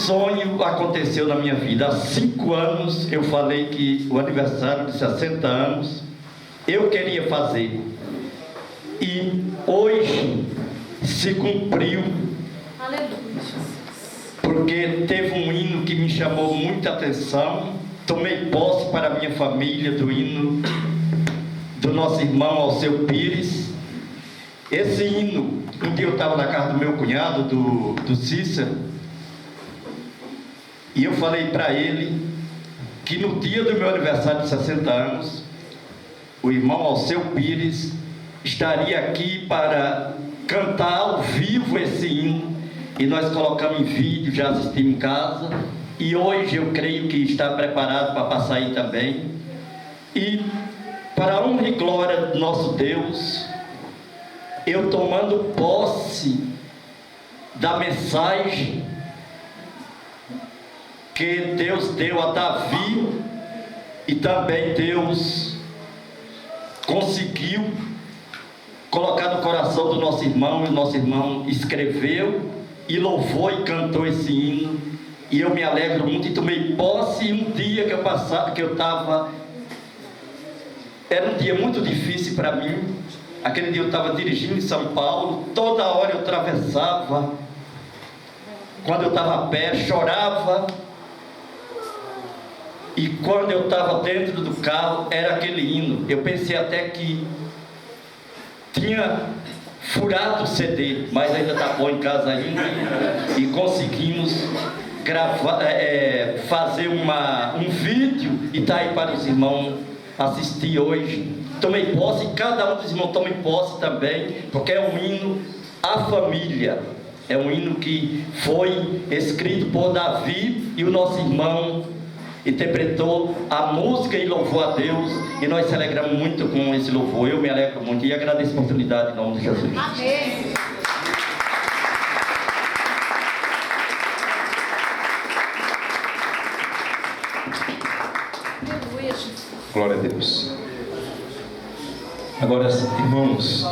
sonho aconteceu na minha vida. Há 5 anos eu falei que o aniversário de 60 anos eu queria fazer. E hoje se cumpriu. Aleluia. Porque teve um hino que me chamou muita atenção. Tomei posse para a minha família do hino do nosso irmão Alceu Pires. Esse hino, um dia eu estava na casa do meu cunhado, do Cícero, e eu falei para ele que no dia do meu aniversário de 60 anos, o irmão Alceu Pires estaria aqui para cantar ao vivo esse hino, e nós colocamos em vídeo, já assistimos em casa, e hoje eu creio que está preparado para passar aí também. E para a honra e glória do nosso Deus, eu tomando posse da mensagem que Deus deu a Davi, e também Deus conseguiu colocar no coração do nosso irmão, e o nosso irmão escreveu e louvou e cantou esse hino, e eu me alegro muito. E tomei posse. Um dia que eu estava, era um dia muito difícil para mim. Aquele dia eu estava dirigindo em São Paulo, toda hora eu atravessava, quando eu estava a pé, chorava, e quando eu estava dentro do carro, era aquele hino. Eu pensei até que tinha furado o CD, mas ainda está bom em casa ainda, e conseguimos gravar, fazer um vídeo, e está aí para os irmãos assistir hoje. Tomei posse, e cada um dos irmãos tome posse também, porque é um hino à família, é um hino que foi escrito por Davi, e o nosso irmão interpretou a música e louvou a Deus, e nós se alegramos muito com esse louvor. Eu me alegro muito e agradeço a oportunidade em nome de Jesus. Amém. Aleluia, Jesus. Glória a Deus. Agora, irmãos,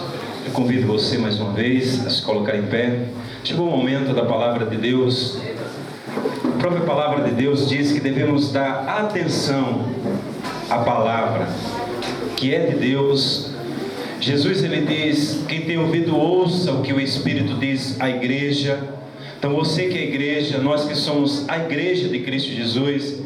eu convido você mais uma vez a se colocar em pé. Chegou o momento da palavra de Deus. A própria palavra de Deus diz que devemos dar atenção à palavra que é de Deus. Jesus, ele diz: quem tem ouvido, ouça o que o Espírito diz à igreja. Então você que é a igreja, nós que somos a igreja de Cristo Jesus,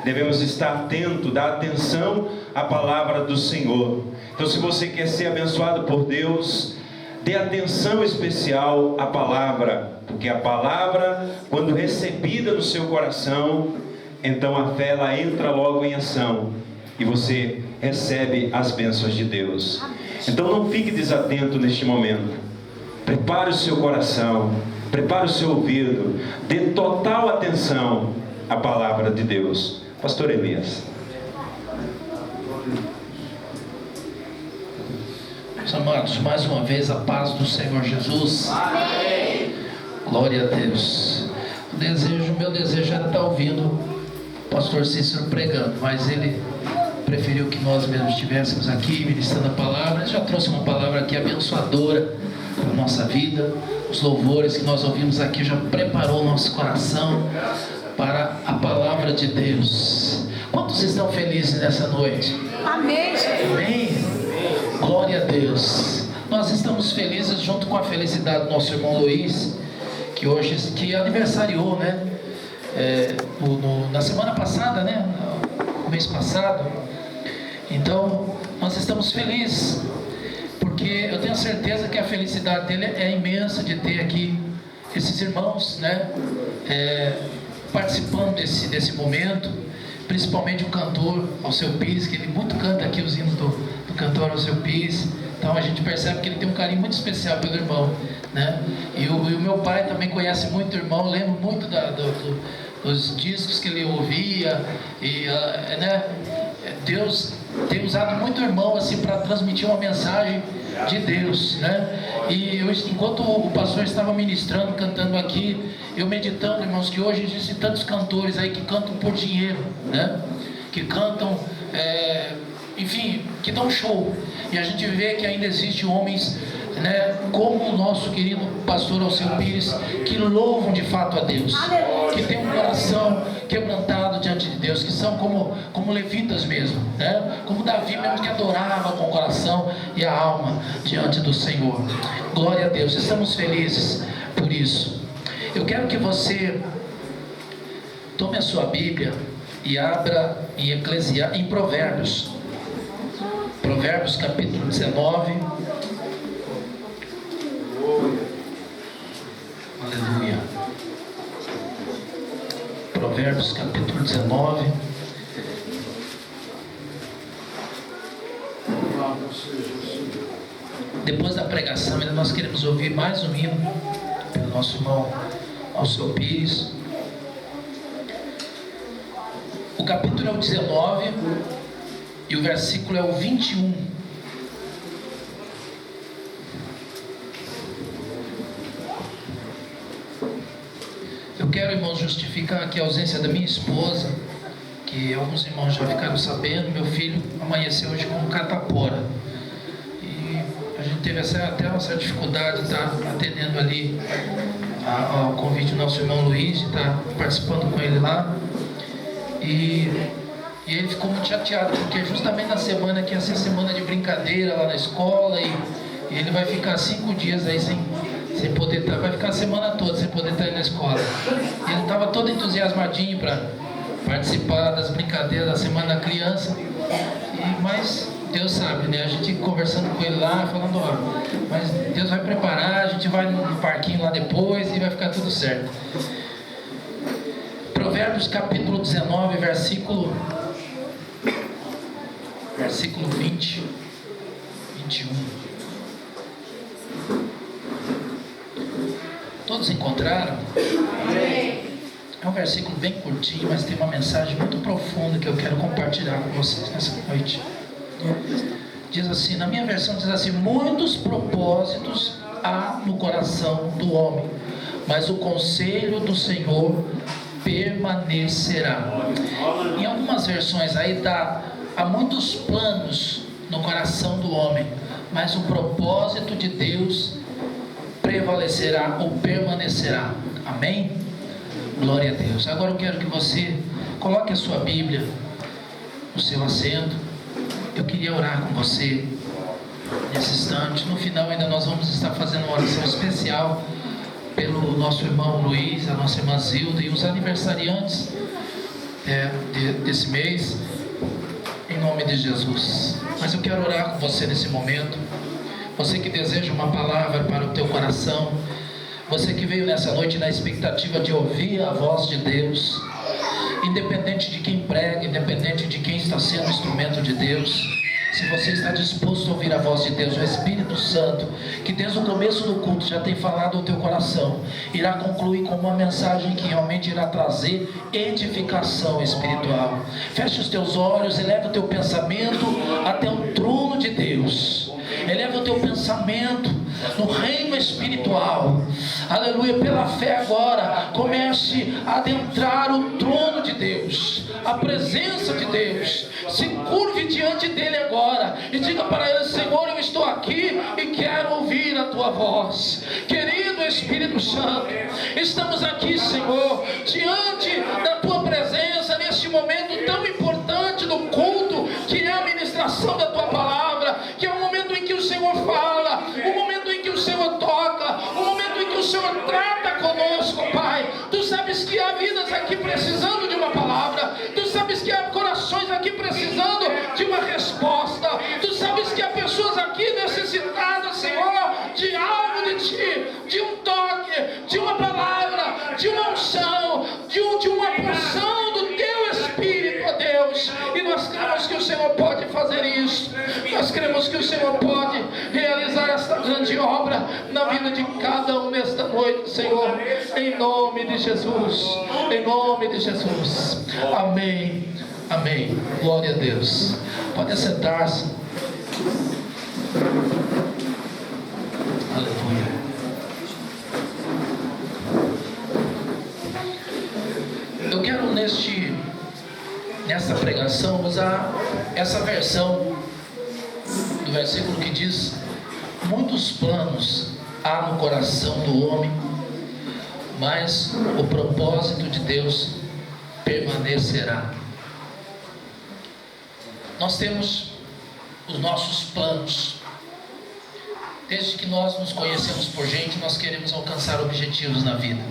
devemos estar atento, dar atenção à palavra do Senhor. Então, se você quer ser abençoado por Deus, dê atenção especial à palavra, porque a palavra, quando recebida no seu coração, então a fé ela entra logo em ação e você recebe as bênçãos de Deus. Então não fique desatento neste momento. Prepare o seu coração, prepare o seu ouvido, dê total atenção à palavra de Deus. Pastor Elias. Meus amados, mais uma vez a paz do Senhor Jesus. Amém. Glória a Deus. Meu desejo era estar ouvindo o pastor Cícero pregando, mas ele preferiu que nós mesmos estivéssemos aqui ministrando a palavra. Ele já trouxe uma palavra aqui abençoadora para a nossa vida. Os louvores que nós ouvimos aqui já preparou o nosso coração para a palavra de Deus. Quantos estão felizes nessa noite? Amém. Amém. Glória a Deus. Nós estamos felizes junto com a felicidade do nosso irmão Luiz, que aniversariou, né? Na semana passada, né? No mês passado. Então, nós estamos felizes, porque eu tenho certeza que a felicidade dele é imensa de ter aqui esses irmãos, né? Participando desse momento, principalmente o cantor Alceu Pires, que ele muito canta aqui os hinos do cantor Alceu Pires. Então a gente percebe que ele tem um carinho muito especial pelo irmão, né? E o meu pai também conhece muito o irmão, lembro muito dos discos que ele ouvia, e né? Deus tem usado muito o irmão assim para transmitir uma mensagem de Deus, né? E enquanto o pastor estava ministrando, cantando aqui, eu meditando, irmãos, que hoje existem tantos cantores aí que cantam por dinheiro, né? Que cantam, enfim, que dão show. E a gente vê que ainda existem homens, né, como o nosso querido pastor Alceu Pires, que louvam de fato a Deus, que tem um coração quebrantado diante de Deus, que são como levitas mesmo, né? Como Davi mesmo, que adorava com o coração e a alma diante do Senhor. Glória a Deus, estamos felizes por isso. Eu quero que você tome a sua Bíblia e abra em Provérbios. Provérbios capítulo 19. Aleluia. Provérbios capítulo 19. Depois da pregação, nós queremos ouvir mais um hino pelo nosso irmão Alceu Pires. O capítulo é o 19 e o versículo é o 21. Eu quero, irmãos, justificar aqui a ausência da minha esposa, que alguns irmãos já ficaram sabendo. Meu filho amanheceu hoje com catapora e a gente teve até uma certa dificuldade de estar atendendo ali ao convite do nosso irmão Luiz, de estar participando com ele lá. E ele ficou muito chateado, porque justamente na semana que ia ser semana de brincadeira lá na escola, e ele vai ficar 5 dias aí sem poder estar, vai ficar a semana toda sem poder estar aí na escola. E ele estava todo entusiasmadinho para participar das brincadeiras da Semana da Criança, mas Deus sabe, né? A gente conversando com ele lá, falando, ó, mas Deus vai preparar, a gente vai no parquinho lá depois e vai ficar tudo certo. Provérbios capítulo 19, versículo 20, 21. Todos encontraram? É um versículo bem curtinho, mas tem uma mensagem muito profunda que eu quero compartilhar com vocês nessa noite. Diz assim, na minha versão diz assim: muitos propósitos há no coração do homem, mas o conselho do Senhor permanecerá. Em algumas versões aí há muitos planos no coração do homem, mas o propósito de Deus prevalecerá ou permanecerá. Amém? Glória a Deus. Agora eu quero que você coloque a sua Bíblia no seu assento. Eu queria orar com você nesse instante. No final ainda nós vamos estar fazendo uma oração especial pelo nosso irmão Luiz, a nossa irmã Zilda e os aniversariantes desse mês, em nome de Jesus. Mas eu quero orar com você nesse momento. Você que deseja uma palavra para o teu coração, você que veio nessa noite na expectativa de ouvir a voz de Deus, independente de quem prega, independente de quem está sendo instrumento de Deus, se você está disposto a ouvir a voz de Deus, o Espírito Santo, que desde o começo do culto já tem falado ao teu coração, irá concluir com uma mensagem que realmente irá trazer edificação espiritual. Feche os teus olhos, eleva o teu pensamento até o trono de Deus. Eleva o teu pensamento no reino espiritual. Aleluia. Pela fé agora comece a adentrar o trono de Deus, a presença de Deus. Se curve diante dele agora e diga para ele: Senhor, eu estou aqui e quero ouvir a tua voz. Querido Espírito Santo, estamos aqui, Senhor, diante da tua presença neste momento tão importante do culto, que é a ministração da tua palavra, que é o momento em que o Senhor fala, o momento em que o Senhor toca, o momento em que o Senhor trata conosco, Pai. Tu sabes que há vidas aqui precisando de uma palavra, tu sabes que há corações aqui precisando de uma resposta, tu sabes que há pessoas aqui necessitadas, Senhor, de algo de Ti, de um toque, de uma palavra, de uma unção, de uma porção do Teu Espírito, ó Deus. E nós cremos que o Senhor pode fazer isso, nós cremos que o Senhor pode realizar esta grande obra na vida de cada um nesta noite, Senhor, em nome de Jesus, em nome de Jesus. Amém, amém. Glória a Deus. Pode assentar-se. Aleluia. Eu quero nesta pregação usar essa versão do versículo que diz: muitos planos há no coração do homem, mas o propósito de Deus permanecerá. Nós temos os nossos planos. Desde que nós nos conhecemos por gente, nós queremos alcançar objetivos na vida.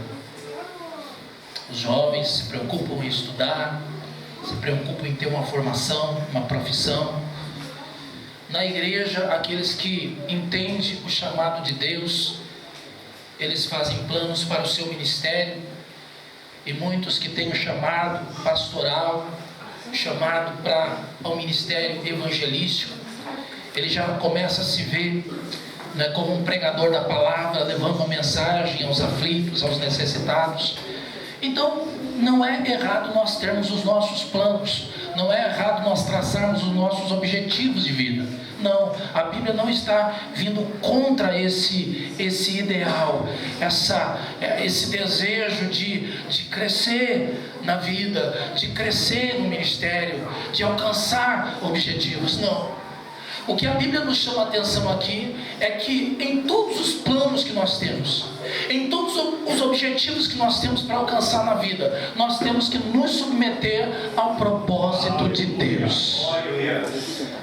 Os jovens se preocupam em estudar, se preocupam em ter uma formação, uma profissão. Na igreja, aqueles que entendem o chamado de Deus, eles fazem planos para o seu ministério. E muitos que têm o chamado pastoral, chamado para o ministério evangelístico, ele já começa a se ver, né, como um pregador da palavra, levando uma mensagem aos aflitos, aos necessitados. Então, não é errado nós termos os nossos planos, não é errado nós traçarmos os nossos objetivos de vida. Não, a Bíblia não está vindo contra esse ideal, esse desejo de crescer na vida, de crescer no ministério, de alcançar objetivos. Não. O que a Bíblia nos chama a atenção aqui é que em todos os planos que nós temos, em todos os objetivos que nós temos para alcançar na vida, nós temos que nos submeter ao propósito de Deus.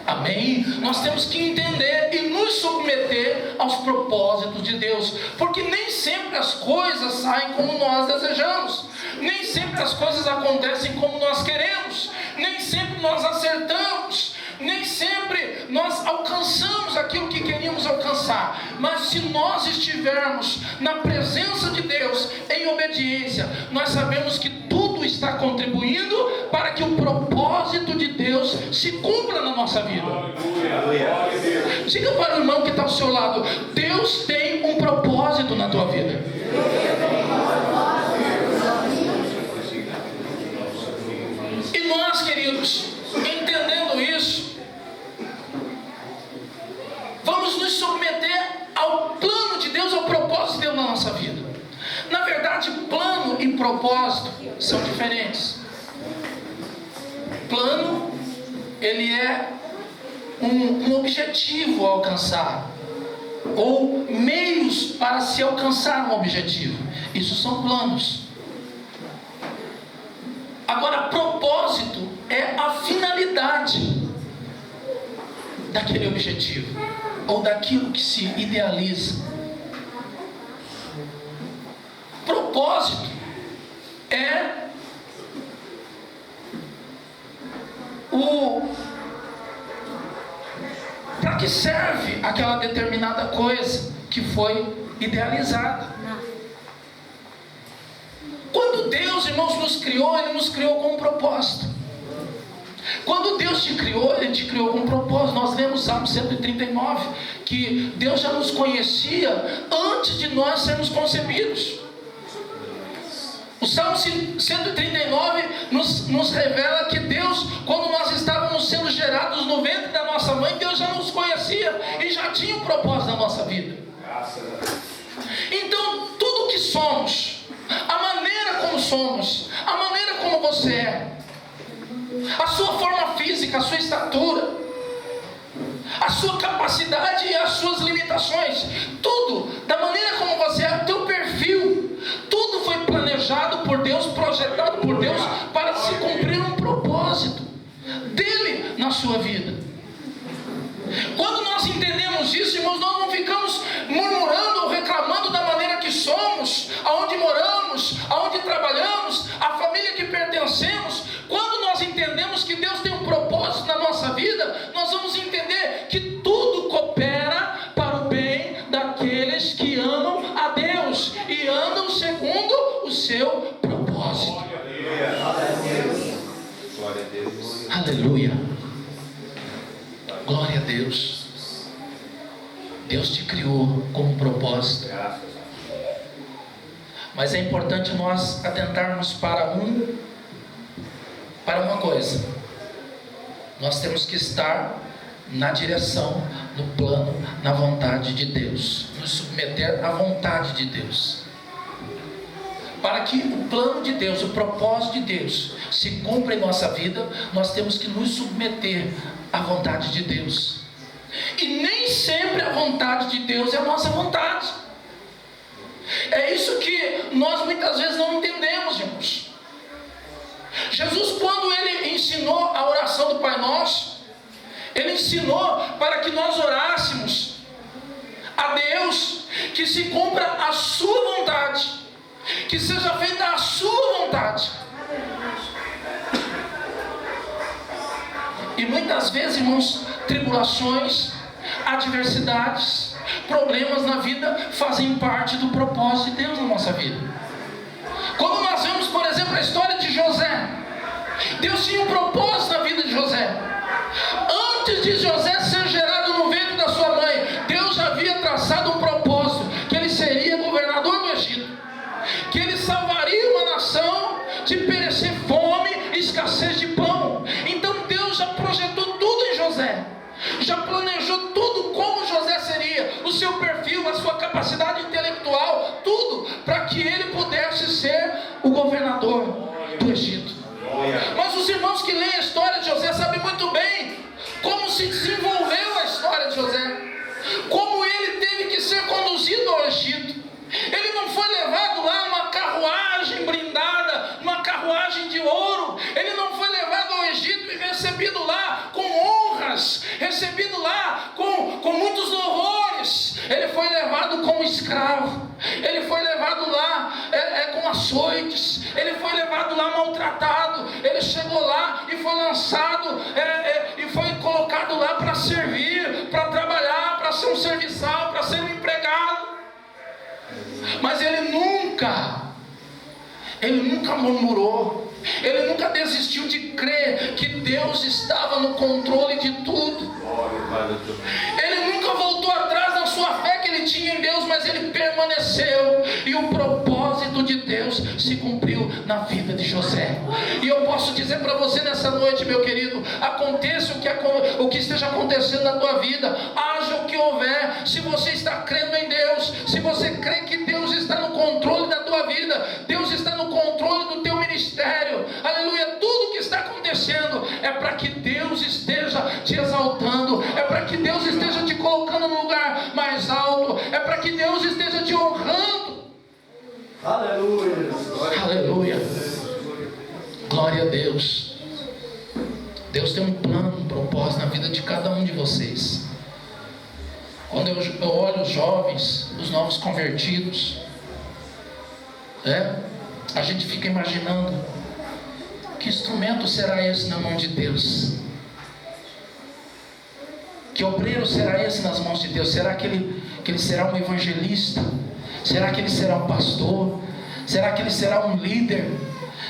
Amém? Nós temos que entender e nos submeter aos propósitos de Deus, porque nem sempre as coisas saem como nós desejamos, nem sempre as coisas acontecem como nós queremos, nem sempre nós acertamos, nem sempre nós alcançamos aquilo que queríamos alcançar. Mas se nós estivermos na presença de Deus em obediência, nós sabemos que tudo está contribuindo para que o propósito de Deus se cumpra na nossa vida. Diga para o irmão que está ao seu lado: Deus tem um propósito na tua vida. E nós, queridos, entendendo isso, vamos nos submeter ao plano de Deus, ao propósito de Deus na nossa vida. Na verdade, plano e propósito são diferentes. Plano, ele é um objetivo a alcançar, ou meios para se alcançar um objetivo. Isso são planos. Agora, propósito é a finalidade daquele objetivo, ou daquilo que se idealiza. Propósito é para que serve aquela determinada coisa que foi idealizada. Quando Deus, irmãos, nos criou, Ele nos criou com um propósito. Quando Deus te criou, Ele te criou com um propósito. Nós lemos Salmo 139, que Deus já nos conhecia antes de nós sermos concebidos. O Salmo 139 nos revela que Deus, quando nós estávamos sendo gerados no ventre da nossa mãe, Deus já nos conhecia e já tinha um propósito na nossa vida. Então, tudo que somos, a maneira como somos, a maneira como você é, a sua forma física, a sua estatura, a sua capacidade e as suas limitações, tudo, da maneira como você é, o teu perfil, tudo foi planejado por Deus, projetado por Deus, para se cumprir um propósito dele na sua vida. Quando nós entendemos isso, irmãos, nós não ficamos murmurando ou reclamando da maneira que somos, aonde moramos, aonde trabalhamos, a família que pertencemos. Quando nós entendemos que Deus tem um propósito na nossa vida, nós vamos entender que tudo coopera para o bem daqueles que amam a Deus e andam segundo o seu propósito. Glória a Deus. Aleluia. Glória a Deus. Deus te criou com um propósito. Mas é importante nós atentarmos para uma coisa. Nós temos que estar na direção, no plano, na vontade de Deus. Nos submeter à vontade de Deus. Para que o plano de Deus, o propósito de Deus se cumpra em nossa vida, nós temos que nos submeter à vontade de Deus. E nem sempre a vontade de Deus é a nossa vontade. É isso que nós muitas vezes não entendemos, irmãos. Jesus, quando ele ensinou a oração do Pai Nosso, ele ensinou para que nós orássemos a Deus, que se cumpra a sua vontade, que seja feita a sua vontade. E muitas vezes, irmãos, tribulações, adversidades, problemas na vida fazem parte do propósito de Deus na nossa vida. Quando nós vemos, por exemplo, a história de José, Deus tinha um propósito na vida de José. Antes de José ser gerado no ventre da sua mãe, Deus já havia traçado um propósito, que ele seria governador do Egito, que ele salvaria uma nação de perecer fome e escassez de pão. Então Deus já projetou tudo em José, já planejou tudo como José seria, o seu perfil, a sua capacidade intelectual, tudo para que ele pudesse ser o governador do Egito. Mas os irmãos que leem a história de José sabem muito bem como se desenvolveu a história de José, como ele teve que ser conduzido ao Egito. Ele não foi levado lá numa carruagem blindada, numa carruagem de ouro. Ele não foi levado ao Egito e recebido lá com honras, recebido lá com muitos louvores. Ele foi levado como escravo. Ele foi levado lá com açoites. Ele foi levado lá maltratado. Ele chegou lá e foi lançado e foi colocado lá para servir, para trabalhar, para ser um serviçal, para ser um empregado. Mas ele nunca murmurou, ele nunca desistiu de crer que Deus estava no controle de tudo. Ele nunca voltou atrás na sua fé que ele tinha em Deus, mas ele permaneceu, e o propósito de Deus se cumpriu na vida de José. E eu posso dizer para você nessa noite, meu querido, aconteça o que esteja acontecendo na tua vida, haja o que houver, se você está crendo em Deus, se você crê que Deus está no controle da tua vida, Deus está no controle do teu ministério, aleluia, tudo que está acontecendo é para que Deus esteja te exaltando, é para que Deus esteja te colocando no lugar mais alto, é para que Deus esteja te honrando. Aleluia. Aleluia. Glória a Deus. Deus tem um plano, um propósito na vida de cada um de vocês. Quando eu olho os jovens, os novos convertidos, a gente fica imaginando: que instrumento será esse na mão de Deus? Que obreiro será esse nas mãos de Deus? Será que ele será um evangelista? Será que ele será um pastor? Será que ele será um líder?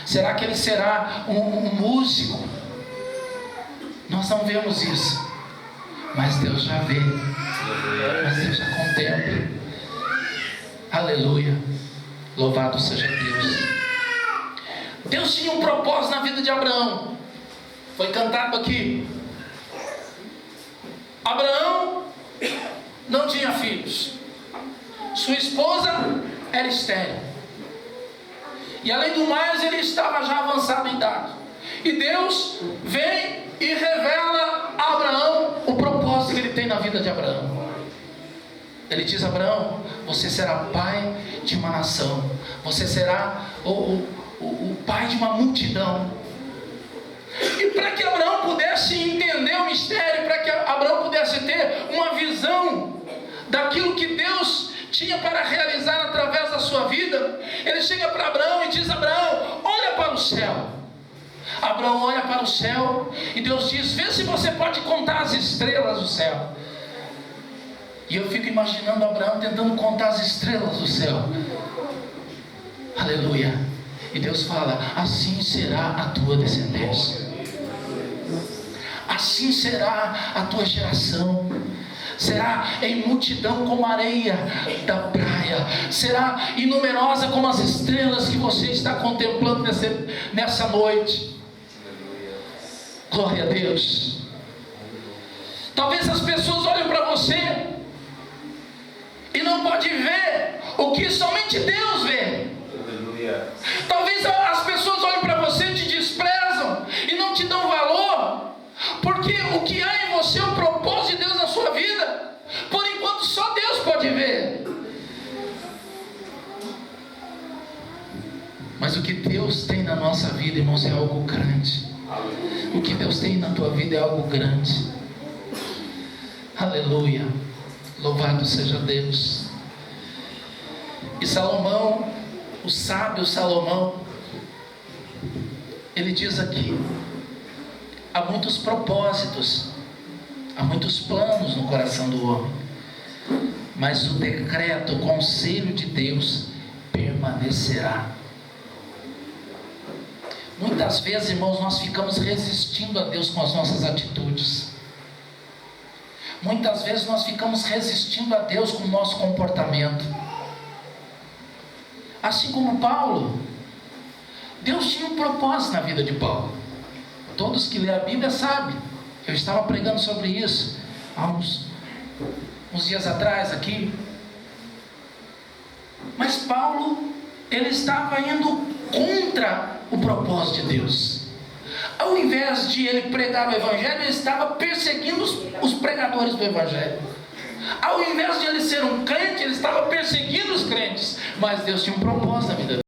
Será que ele será um músico? Nós não vemos isso, mas Deus já vê, mas Deus já contempla. Aleluia, louvado seja Deus. Deus tinha um propósito na vida de Abraão, foi cantado aqui. Abraão não tinha filhos, sua esposa era estéril, e além do mais ele estava já avançado em idade, e Deus vem e revela a Abraão o propósito que ele tem na vida de Abraão. Ele diz: Abraão, você será pai de uma nação, você será o pai de uma multidão. E para que Abraão pudesse entender o mistério, para que Abraão pudesse ter uma visão daquilo que Deus tinha para realizar através da sua vida, ele chega para Abraão e diz: Abraão, olha para o céu. Abraão olha para o céu e Deus diz: vê se você pode contar as estrelas do céu. E eu fico imaginando Abraão tentando contar as estrelas do céu. Aleluia. E Deus fala: assim será a tua descendência, assim será a tua geração, será em multidão como a areia da praia, será inumerosa como as estrelas que você está contemplando nessa noite. Glória a Deus. Talvez as pessoas olhem para você e não podem ver o que somente Deus vê. Talvez as pessoas olhem para você e te desprezam e não te dão valor, porque o que há em você é o propósito de Deus na sua vida. Por enquanto só Deus pode ver. Mas o que Deus tem na nossa vida, irmãos, é algo grande. O que Deus tem na tua vida é algo grande. Aleluia. Louvado seja Deus. E Salomão, o sábio Salomão, ele diz aqui: há muitos propósitos, há muitos planos no coração do homem, mas o decreto, o conselho de Deus permanecerá. Muitas vezes, irmãos, nós ficamos resistindo a Deus com as nossas atitudes. Muitas vezes nós ficamos resistindo a Deus com o nosso comportamento. Assim como Paulo, Deus tinha um propósito na vida de Paulo. Todos que lêem a Bíblia sabem. Eu estava pregando sobre isso há uns dias atrás aqui. Mas Paulo, ele estava indo contra o propósito de Deus. Ao invés de ele pregar o Evangelho, ele estava perseguindo os pregadores do Evangelho. Ao invés de ele ser um crente, ele estava perseguindo os crentes. Mas Deus tinha um propósito na vida dele.